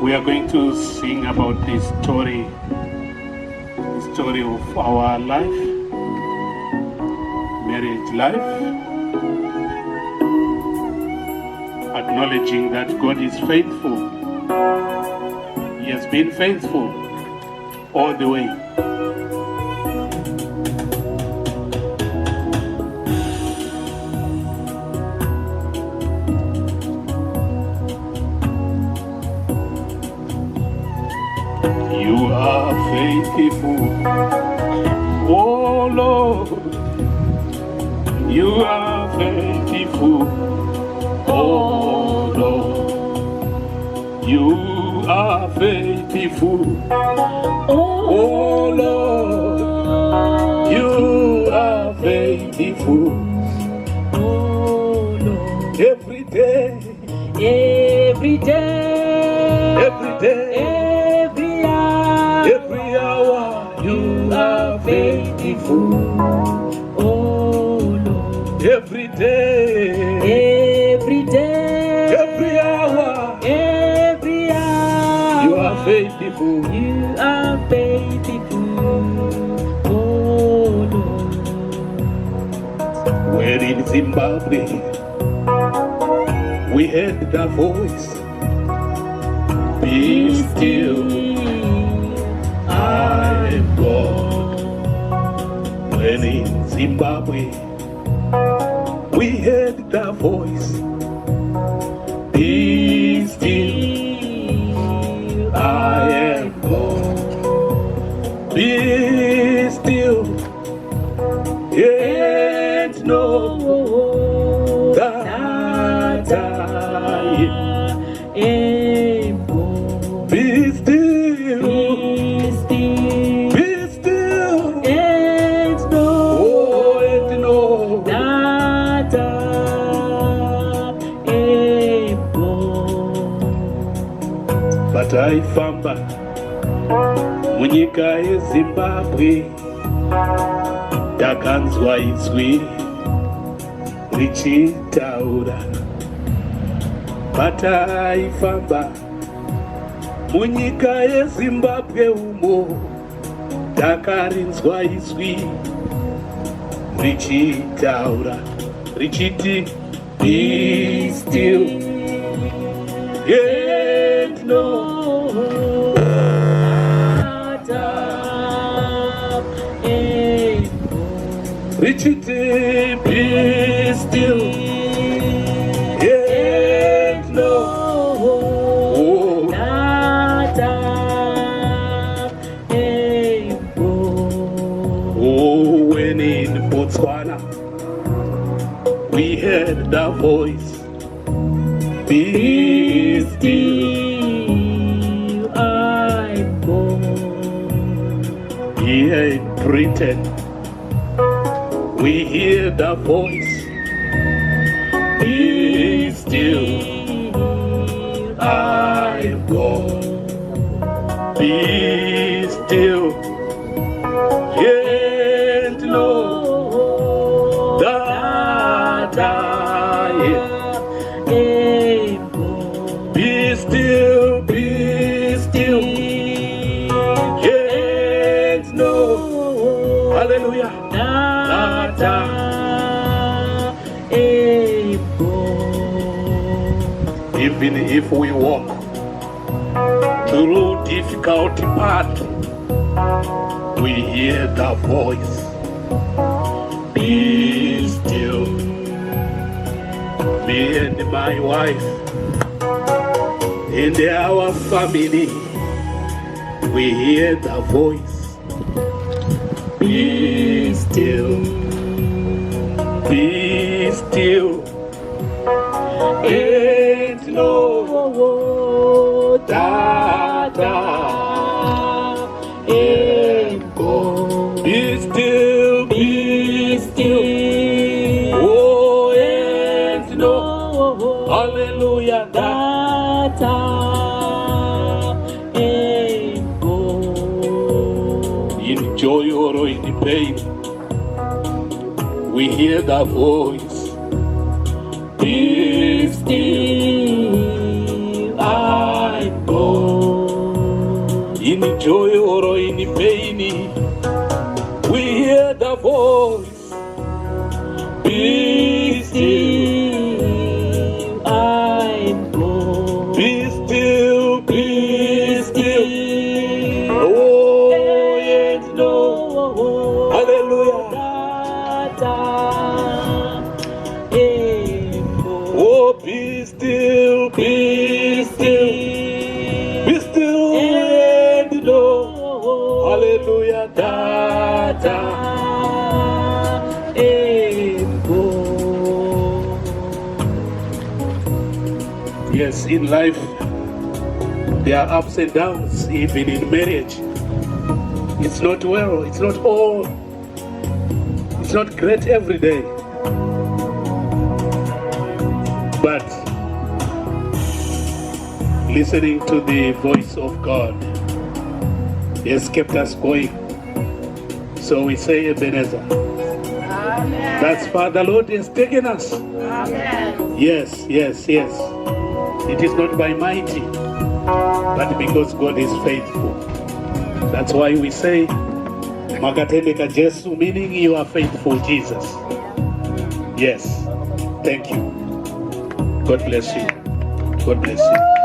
We are going to sing about the story of our life, marriage life, acknowledging that God is faithful. He has been faithful all the way. You are faithful, oh Lord. You are faithful, oh Lord. You are faithful, oh Lord. You are faithful, oh Lord. Every day, every day, every day. Every hour you are faithful, oh Lord. Every day, every day, every hour you are faithful. You are faithful, oh Lord. When in Zimbabwe we heard the voice, be still, I am God. When in Zimbabwe we heard the voice, be still, I am God. Be still, and know that I am God. Be still, be still, and know, oh, and know that I am God. But I famba munyika yeZimbabwe, ndakanzwa izwi richitaura. But I famba munyika yeZimbabwe umo, ndakarinzwa izwi richitaura richiti, be still and know That I am God. richiti, be still and know That I am God. Oh, when in Botswana we heard the voice, be still, I'm God. here in Britain we hear the voice, be still, I am God. Be still and know that I am. Be still, and know, hallelujah, that I am God. even if we walk through difficult path, we hear the voice, be still. Me and my wife and our family, we hear the voice, be still, and know that I am God. Be still, oh, and know, hallelujah, That I am God. in joy or in pain, we hear the voice, be still, I go. In joy or in pain, we hear the voice. Be still, I'm born. be still, be still. Oh, yes, no. Hallelujah. Oh, be still, be still. Be still and know. Hallelujah. Da, da. Yes, in life, there are ups and downs, even in marriage. It's not well, it's not all, it's not great every day. But listening to the voice of God has kept us going. So we say, Ebenezer. Amen. That's far the Lord has taken us. Amen. Yes, yes, yes. It is not by mighty, but because God is faithful. That's why we say, Makatendeka Jesu, meaning you are faithful, Jesus. Yes. Thank you. God bless you. God bless you.